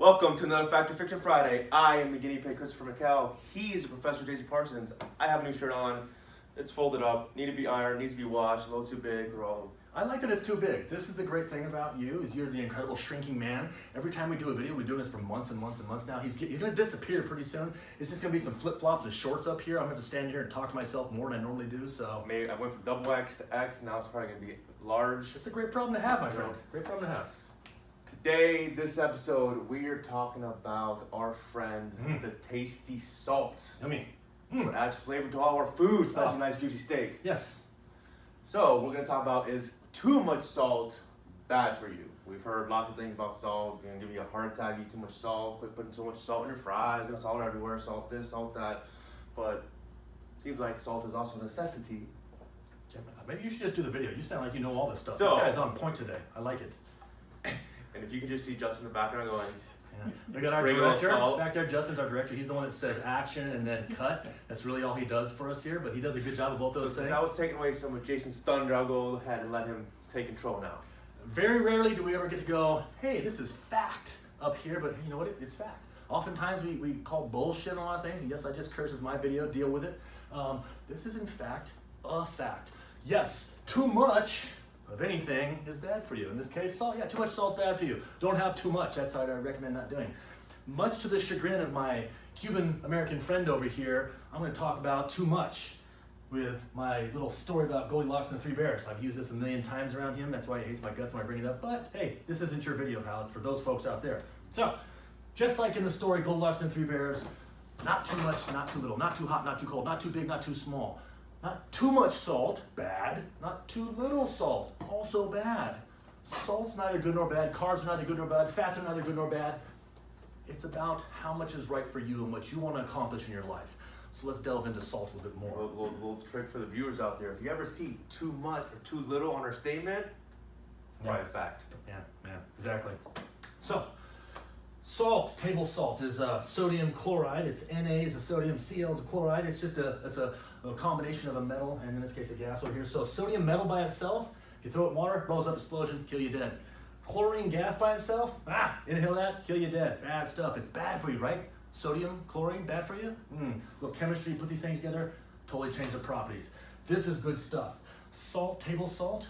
Welcome to another Fact or Fiction Friday. I am the guinea pig, Christopher McCall. He's Professor JC Parsons. I have a new shirt on. It's folded up, need to be ironed, needs to be washed, a little too big for all. I like that it's too big. This is the great thing about you, is you're the incredible shrinking man. Every time we do a video, we're doing this for months and months and months now. He's going to disappear pretty soon. It's just going to be some flip-flops and shorts up here. I'm going to have to stand here and talk to myself more than I normally do, so. Maybe I went from double X to X, now it's probably going to be large. It's a great problem to have, my friend. Great problem to have. Today, this episode, we are talking about our friend, the tasty salt. Yummy. It adds flavor to all our food, especially a nice juicy steak. Yes. So, what we're going to talk about is too much salt bad for you. We've heard lots of things about salt. It's going to give you a heart attack, eat too much salt, quit putting so much salt in your fries, there's salt everywhere, salt this, salt that. But it seems like salt is also a necessity. Maybe you should just do the video. You sound like you know all this stuff. So, this guy's on point today. I like it. And if you could just see Justin in the background going, Yeah. We got our Sprinkle of director salt. back there. Justin's our director. He's the one that says action and then cut. That's really all he does for us here, but he does a good job of both so those since things. I was taking away some of Jason's thunder, I'll go ahead and let him take control now. Very rarely do we ever get to go, hey, this is fact up here, but you know what? It's fact. Oftentimes we call bullshit on a lot of things, and yes, I just cursed. It's my video, deal with it. This is in fact a fact. Yes, too much of anything is bad for you. In this case, salt. Yeah, too much salt's bad for you. Don't have too much. That's what I recommend not doing. Much to the chagrin of my Cuban-American friend over here, I'm going to talk about too much with my little story about Goldilocks and the Three Bears. I've used this a million times around him. That's why he hates my guts when I bring it up. But hey, this isn't your video, pal. It's for those folks out there. So, just like in the story Goldilocks and the Three Bears, not too much, not too little, not too hot, not too cold, not too big, not too small. Not too much salt, bad. Not too little salt, also bad. Salt's neither good nor bad. Carbs are neither good nor bad. Fats are neither good nor bad. It's about how much is right for you and what you want to accomplish in your life. So let's delve into salt a little bit more. A little trick for the viewers out there. If you ever see too much or too little on our statement, probably a fact. Yeah, exactly. So, salt, table salt, is sodium chloride. It's Na is a sodium, Cl is a chloride. It's just a combination of a metal and in this case a gas over here. So sodium metal by itself, if you throw it in water, blows up, explosion, kill you dead. Chlorine gas by itself, inhale that, kill you dead. Bad stuff. It's bad for you, right? Sodium, chlorine, bad for you? Little chemistry, put these things together, totally change the properties. This is good stuff. Salt, table salt,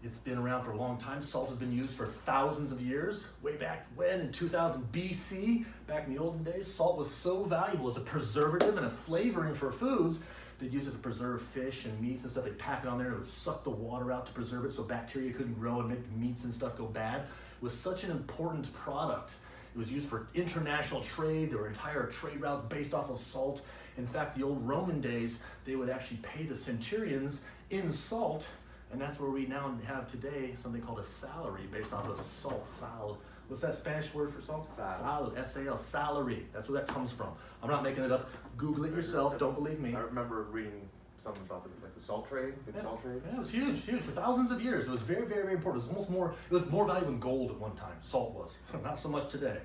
it's been around for a long time. Salt has been used for thousands of years. Way back when, in 2000 BC, back in the olden days, salt was so valuable as a preservative and a flavoring for foods. They'd use it to preserve fish and meats and stuff. They'd pack it on there and it would suck the water out to preserve it so bacteria couldn't grow and make the meats and stuff go bad. It was such an important product. It was used for international trade. There were entire trade routes based off of salt. In fact, the old Roman days, they would actually pay the centurions in salt. And that's where we now have today something called a salary based off of salt. What's that Spanish word for salt? Sal. S-A-L, salary. That's where that comes from. I'm not making it up. Google it yourself. Don't believe me. I remember reading something about the salt trade, salt trade. Yeah, it was huge. For thousands of years. It was very, very, very important. It was more valuable than gold at one time. Salt was. Not so much today.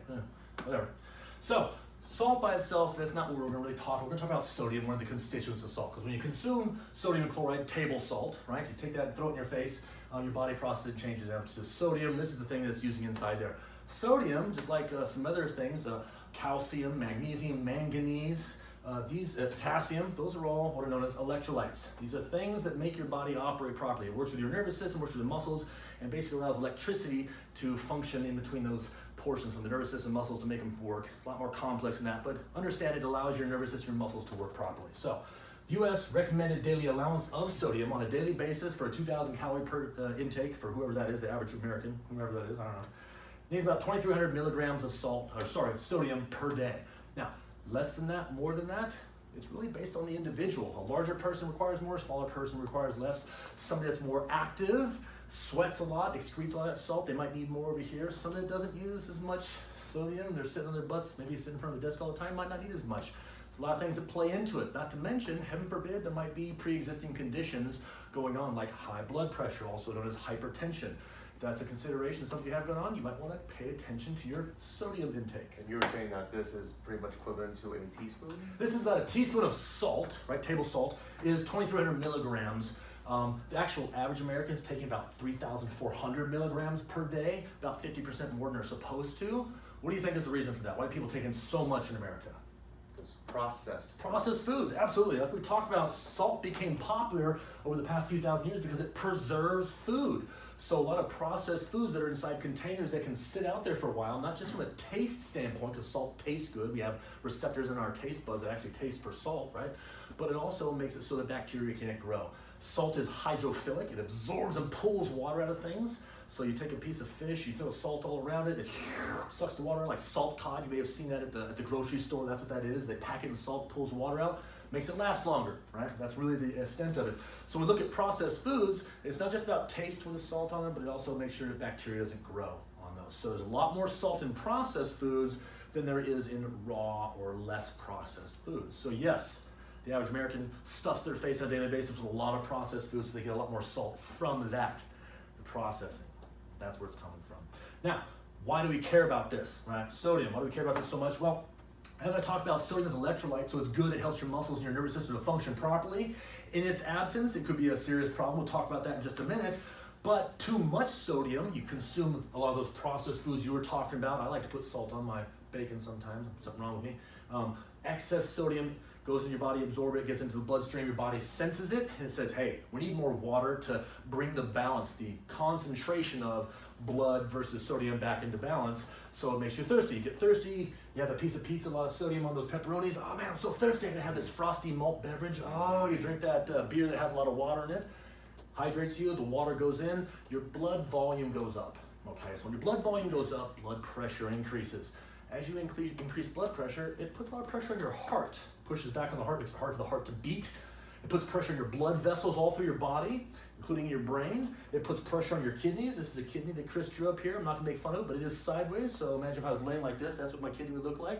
Whatever. So, salt by itself, that's not what we're going to really talk about. We're going to talk about sodium, one of the constituents of salt. Because when you consume sodium chloride, table salt, right? You take that and throw it in your face, your body processes it, changes it out to sodium. This is the thing that's using inside there. Sodium, just like some other things, calcium, magnesium, manganese, these potassium, those are all what are known as electrolytes. These are things that make your body operate properly. It works with your nervous system, works with the muscles, and basically allows electricity to function in between those portions from the nervous system muscles to make them work. It's a lot more complex than that, but understand it allows your nervous system and muscles to work properly. So, U.S. recommended daily allowance of sodium on a daily basis for a 2,000 calorie per intake for whoever that is, the average American, whoever that is, I don't know. Needs about 2,300 milligrams of sodium per day. Now, less than that, more than that, it's really based on the individual. A larger person requires more, a smaller person requires less. Somebody that's more active, sweats a lot, excretes a lot of that salt, they might need more over here. Somebody that doesn't use as much sodium, they're sitting on their butts, maybe sitting in front of the desk all the time, might not need as much. There's a lot of things that play into it. Not to mention, heaven forbid, there might be pre-existing conditions going on like high blood pressure, also known as hypertension. If that's a consideration, something you have going on, you might want to pay attention to your sodium intake. And you were saying that this is pretty much equivalent to a teaspoon? This is about a teaspoon of salt, right? Table salt is 2,300 milligrams The actual average American is taking about 3,400 milligrams per day, about 50% more than they're supposed to. What do you think is the reason for that? Why are people taking so much in America? It's processed. Processed foods, absolutely. Like we talked about, salt became popular over the past few thousand years because it preserves food. So a lot of processed foods that are inside containers that can sit out there for a while, not just from a taste standpoint, because salt tastes good. We have receptors in our taste buds that actually taste for salt, right? But it also makes it so that bacteria can't grow. Salt is hydrophilic. It absorbs and pulls water out of things. So you take a piece of fish, you throw salt all around it, it sucks the water out, like salt cod. You may have seen that at the grocery store. That's what that is. They pack it in salt, pulls water out, makes it last longer, right? That's really the extent of it. So when we look at processed foods, it's not just about taste with the salt on it, but it also makes sure that bacteria doesn't grow on those. So there's a lot more salt in processed foods than there is in raw or less processed foods. So yes, the average American stuffs their face on a daily basis with a lot of processed foods, so they get a lot more salt from that, the processing. That's where it's coming from. Now, why do we care about this, right? Sodium, why do we care about this so much? Well, as I talked about, sodium is an electrolyte, so it's good. It helps your muscles and your nervous system to function properly. In its absence, it could be a serious problem. We'll talk about that in just a minute. But too much sodium, you consume a lot of those processed foods you were talking about. I like to put salt on my bacon sometimes. Something wrong with me. Excess sodium goes in your body, absorb it, gets into the bloodstream, your body senses it, and it says, hey, we need more water to bring the balance, the concentration of blood versus sodium back into balance, so it makes you thirsty. You get thirsty, you have a piece of pizza, a lot of sodium on those pepperonis. Oh man, I'm so thirsty, I'm gonna have this frosty malt beverage. Oh, you drink that beer that has a lot of water in it, hydrates you, the water goes in, your blood volume goes up. Okay, so when your blood volume goes up, blood pressure increases. As you increase blood pressure, it puts a lot of pressure on your heart, pushes back on the heart, makes it hard for the heart to beat. It puts pressure on your blood vessels all through your body, including your brain. It puts pressure on your kidneys. This is a kidney that Chris drew up here. I'm not gonna make fun of it, but it is sideways, so imagine if I was laying like this, that's what my kidney would look like.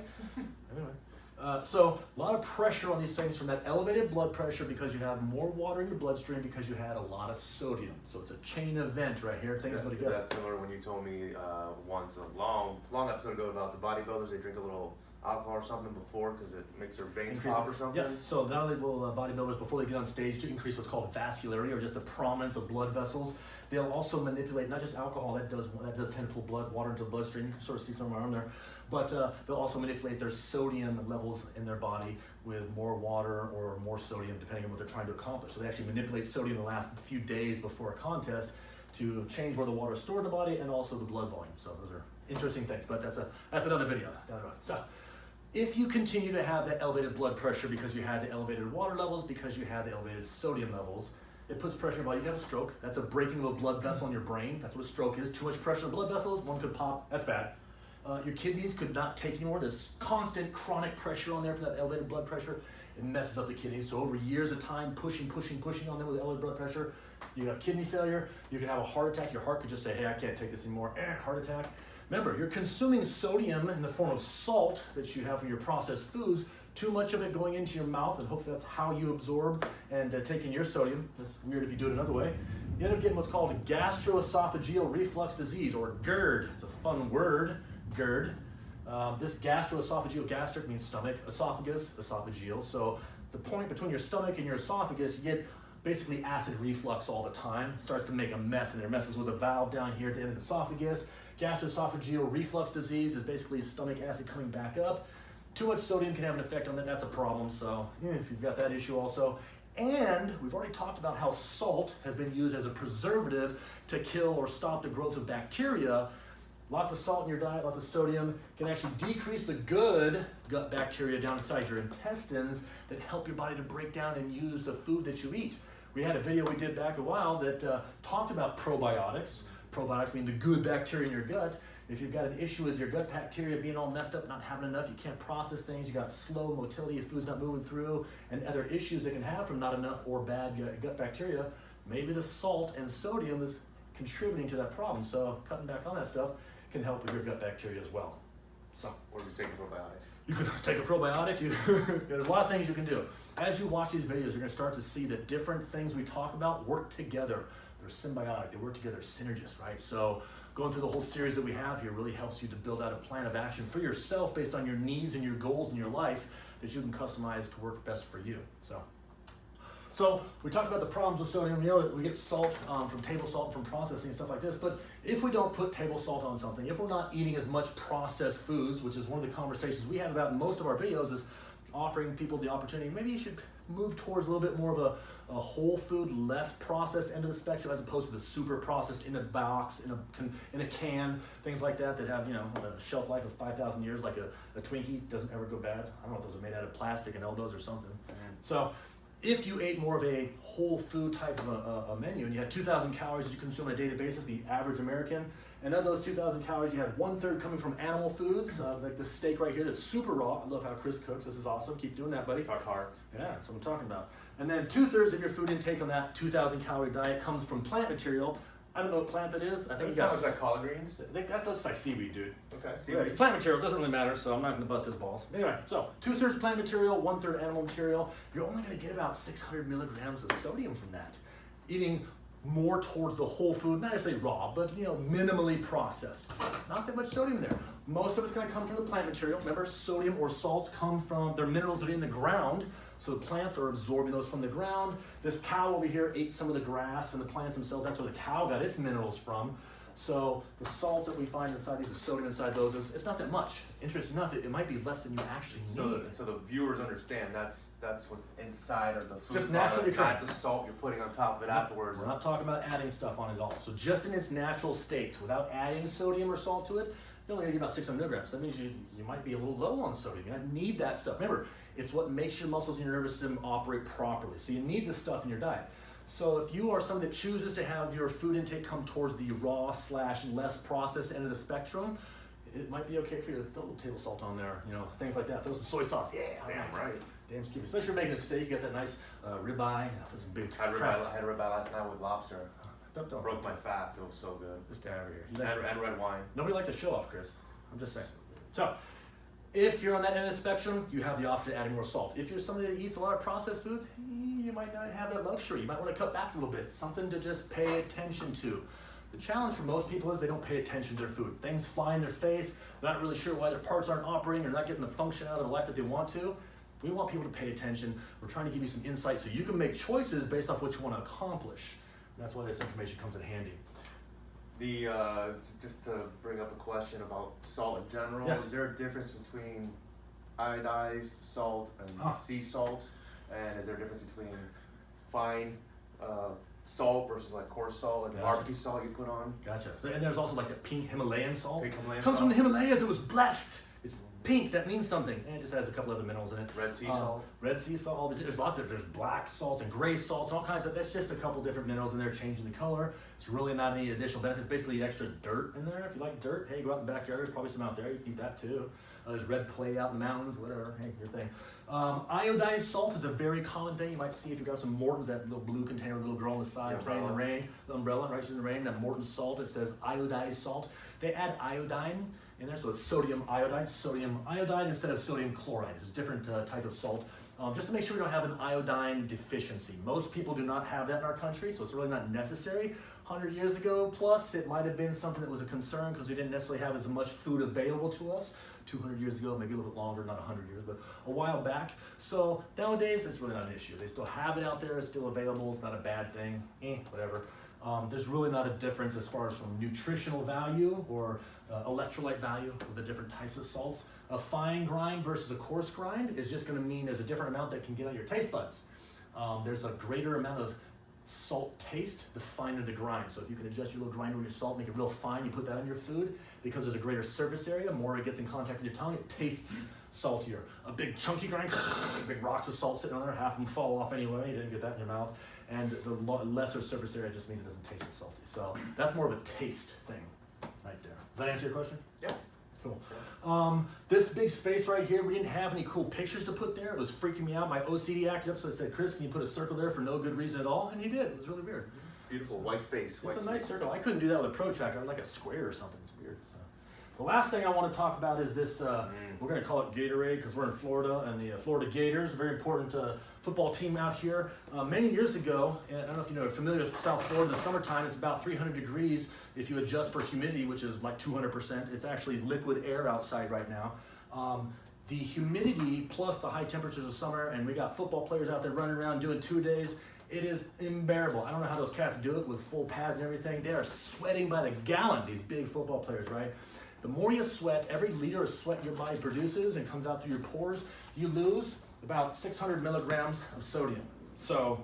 Anyway. So a lot of pressure on these things from that elevated blood pressure because you have more water in your bloodstream because you had a lot of sodium. So it's a chain event right here. Things go together. That's similar when you told me once a long episode ago about the bodybuilders. They drink a little alcohol or something before because it makes their veins pop or something. Yes. So not only will bodybuilders before they get on stage to increase what's called vascularity or just the prominence of blood vessels, they'll also manipulate not just alcohol that does tend to pull water into the bloodstream. You can sort of see some of my arm there. But they'll also manipulate their sodium levels in their body with more water or more sodium, depending on what they're trying to accomplish. So they actually manipulate sodium the last few days before a contest to change where the water is stored in the body and also the blood volume. So those are interesting things, but that's another video. So if you continue to have that elevated blood pressure because you had the elevated water levels, because you had the elevated sodium levels, it puts pressure on your body. You can have a stroke. That's a breaking of a blood vessel in your brain. That's what a stroke is. Too much pressure in blood vessels, one could pop. That's bad. Your kidneys could not take anymore. There's constant chronic pressure on there for that elevated blood pressure. It messes up the kidneys. So over years of time, pushing on them with elevated blood pressure, you have kidney failure. You can have a heart attack. Your heart could just say, hey, I can't take this anymore. Heart attack. Remember, you're consuming sodium in the form of salt that you have from your processed foods. Too much of it going into your mouth, and hopefully that's how you absorb and take in your sodium. That's weird if you do it another way. You end up getting what's called gastroesophageal reflux disease, or GERD. It's a fun word, GERD. This gastroesophageal, gastric means stomach, esophagus, esophageal. So the point between your stomach and your esophagus, you get basically acid reflux all the time. It starts to make a mess, and it messes with a valve down here at the end of the esophagus. Gastroesophageal reflux disease is basically stomach acid coming back up. Too much sodium can have an effect on that. That's a problem. So if you've got that issue also. And we've already talked about how salt has been used as a preservative to kill or stop the growth of bacteria. Lots of salt in your diet, lots of sodium can actually decrease the good gut bacteria down inside your intestines that help your body to break down and use the food that you eat. We had a video we did back a while that talked about probiotics. Probiotics mean the good bacteria in your gut. If you've got an issue with your gut bacteria being all messed up, not having enough, you can't process things, you got slow motility, your food's not moving through, and other issues that can have from not enough or bad gut bacteria, maybe the salt and sodium is contributing to that problem. So cutting back on that stuff can help with your gut bacteria as well. So, or just take a probiotic. You can take a probiotic. There's a lot of things you can do. As you watch these videos, you're going to start to see that different things we talk about work together. They're symbiotic. They work together, synergist, right? So going through the whole series that we have here really helps you to build out a plan of action for yourself based on your needs and your goals in your life that you can customize to work best for you. So So we talked about the problems with sodium. You know that we get salt from table salt from processing and stuff like this. But if we don't put table salt on something, if we're not eating as much processed foods, which is one of the conversations we have about in most of our videos, is offering people the opportunity. Maybe you should move towards a little bit more of a whole food, less processed end of the spectrum, as opposed to the super processed in a box, in a can, things like that have a shelf life of 5,000 years. Like a Twinkie doesn't ever go bad. I don't know if those are made out of plastic and Eldos or something. So if you ate more of a whole food type of a menu, and you had 2,000 calories that you consume on a daily basis, the average American, and of those 2,000 calories, you had 1/3 coming from animal foods, like the steak right here that's super raw. I love how Chris cooks. This is awesome. Keep doing that, buddy. Talk hard. Yeah, that's what I'm talking about. And then 2/3 of your food intake on that 2,000 calorie diet comes from plant material. I don't know what plant that is. I think you got. That like collard greens. I think that looks like seaweed, dude. Okay. Yeah, it's plant material. It doesn't really matter, so I'm not going to bust his balls. Anyway, so 2/3 plant material, 1/3 animal material. You're only going to get about 600 milligrams of sodium from that. Eating more towards the whole food, not necessarily raw, but minimally processed. Not that much sodium there. Most of it's going to come from the plant material. Remember, sodium or salts come from, they're minerals that are in the ground, so the plants are absorbing those from the ground. This cow over here ate some of the grass and the plants themselves. That's where the cow got its minerals from. So the salt that we find inside these, the sodium inside those, it's not that much. Interesting enough, it might be less than you actually need. So the viewers understand that's what's inside of the food. Just naturally not the salt you're putting on top of it afterwards. We're not talking about adding stuff on it at all. So just in its natural state, without adding sodium or salt to it, you're only gonna get about 600 milligrams. That means you might be a little low on sodium. You don't need that stuff. Remember, it's what makes your muscles and your nervous system operate properly. So you need this stuff in your diet. So if you are someone that chooses to have your food intake come towards the raw / less processed end of the spectrum, it might be okay for you to throw a little table salt on there, things like that. Throw some soy sauce. Yeah, Damn right. Damn skinny. Especially if you're making a steak, you got that nice ribeye. That's some big I had ribeye last night with lobster. Don't Broke my fast. It was so good. This guy over here. And red wine. Nobody likes a show off, Chris. I'm just saying. So, if you're on that end of the spectrum, you have the option of adding more salt. If you're somebody that eats a lot of processed foods, you might not have that luxury. You might want to cut back a little bit. Something to just pay attention to. The challenge for most people is they don't pay attention to their food. Things fly in their face. They're not really sure why their parts aren't operating. They're not getting the function out of their life that they want to. We want people to pay attention. We're trying to give you some insight so you can make choices based off what you want to accomplish. And that's why this information comes in handy. Just to bring up a question about salt in general, Yes. Is there a difference between iodized salt and sea salt? And is there a difference between fine salt versus like coarse salt, like Gotcha. barbecue salt you put on? Gotcha. And there's also like the pink Himalayan salt. Pink Himalayan Comes salt. from the Himalayas. It was blessed. It's pink. That means something. And it just has a couple other minerals in it. Red sea salt. Red sea salt. There's lots of. There's black salts and gray salts and all kinds of. That's just a couple different minerals in there changing the color. It's really not any additional benefits. Basically, extra dirt in there. If you like dirt, hey, go out in the backyard. There's probably some out there. You can eat that too. There's red clay out in the mountains. Whatever. Hey, your thing. Iodized salt is a very common thing. You might see if you've got some Morton's, that little blue container, little girl on the side playing in the rain, the umbrella, right? She's in the rain. That Morton salt. It says iodized salt. They add iodine in there, so it's sodium iodide instead of sodium chloride. It's a different type of salt, just to make sure we don't have an iodine deficiency. Most people do not have that in our country, so it's really not necessary. 100 years ago plus, it might have been something that was a concern because we didn't necessarily have as much food available to us. 200 years ago, maybe a little bit longer, not 100 years, but a while back. So nowadays, it's really not an issue. They still have it out there, it's still available, it's not a bad thing, whatever. There's really not a difference as far as from nutritional value or electrolyte value of the different types of salts. A fine grind versus a coarse grind is just gonna mean there's a different amount that can get on your taste buds. There's a greater amount of salt taste, the finer the grind. So if you can adjust your little grinder with your salt, make it real fine, you put that on your food, because there's a greater surface area, more it gets in contact with your tongue, it tastes saltier. A big chunky grind, big rocks of salt sitting on there, half of them fall off anyway, you didn't get that in your mouth. And the lesser surface area just means it doesn't taste as salty. So that's more of a taste thing right there. Does that answer your question? Yeah. Cool. This big space right here, we didn't have any cool pictures to put there. It was freaking me out. My OCD acted up, so I said, Chris, can you put a circle there for no good reason at all? And he did. It was really weird. Beautiful white space. It's a nice circle. I couldn't do that with a protractor. I was like a square or something. It's weird. So. The last thing I want to talk about is this, we're going to call it Gatorade because we're in Florida, and the Florida Gators, a very important football team out here. Many years ago, and I don't know if you know, familiar with South Florida in the summertime, it's about 300 degrees. If you adjust for humidity, which is like 200%, it's actually liquid air outside right now. the humidity plus the high temperatures of summer, and we got football players out there running around doing 2 days. It is unbearable. I don't know how those cats do it with full pads and everything. They are sweating by the gallon, these big football players, right? The more you sweat, every liter of sweat your body produces and comes out through your pores, you lose about 600 milligrams of sodium. So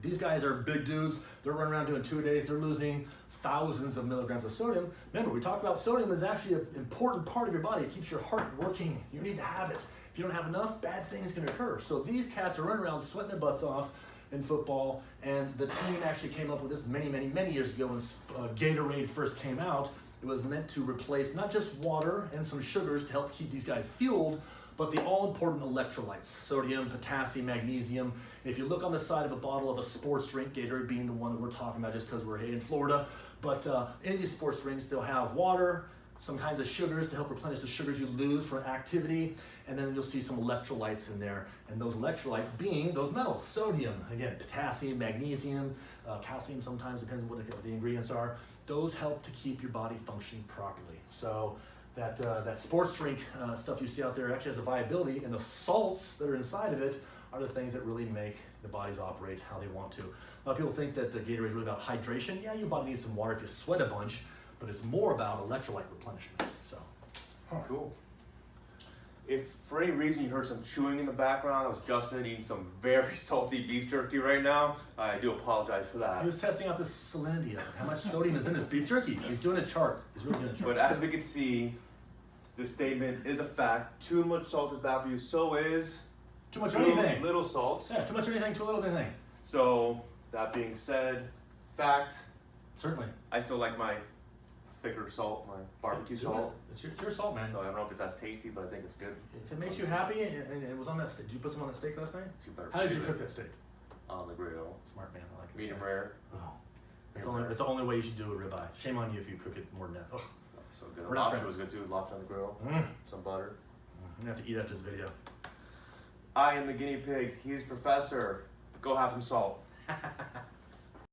these guys are big dudes. They're running around doing 2 days. They're losing thousands of milligrams of sodium. Remember, we talked about sodium is actually an important part of your body. It keeps your heart working. You need to have it. If you don't have enough, bad things can occur. So these cats are running around sweating their butts off in football, and the team actually came up with this many years ago when Gatorade first came out. It was meant to replace not just water and some sugars to help keep these guys fueled, but the all-important electrolytes, sodium, potassium, magnesium. If you look on the side of a bottle of a sports drink, Gatorade being the one that we're talking about just because we're in Florida, but any of these sports drinks, they'll have water, some kinds of sugars to help replenish the sugars you lose from activity, and then you'll see some electrolytes in there, and those electrolytes being those metals, sodium, again, potassium, magnesium, calcium sometimes, depends on what the ingredients are. Those help to keep your body functioning properly. So that sports drink stuff you see out there actually has a viability, and the salts that are inside of it are the things that really make the bodies operate how they want to. A lot of people think that the Gatorade is really about hydration. Yeah, your body needs some water if you sweat a bunch, but it's more about electrolyte replenishment. So, Cool. If for any reason you heard some chewing in the background, that was Justin eating some very salty beef jerky right now. I do apologize for he that. was testing out the salinity of it, how much sodium is in this beef jerky. He's doing a chart. He's really doing a chart. But as we can see, this statement is a fact. Too much salt is bad for you. So is Too much too of anything. little salt. Yeah, too much of anything, too little of anything. So that being said, fact, Certainly. I still like my thicker salt, my barbecue Do salt. it. It's your salt, man. So I don't know if it's as tasty, but I think it's good. If it makes you happy, and it was on that steak. Did you put some on that steak last night? So you better How did you put cook it that steak? on the grill? Smart man, I like it. Medium rare. Oh, it's the only way you should do a ribeye. Shame on you if you cook it more than that. Oh, So good. We're not Lobster friends. was good too. Lobster on the grill. I'm Some butter. gonna have to eat after this video. I am the guinea pig. He's professor. Go have some salt.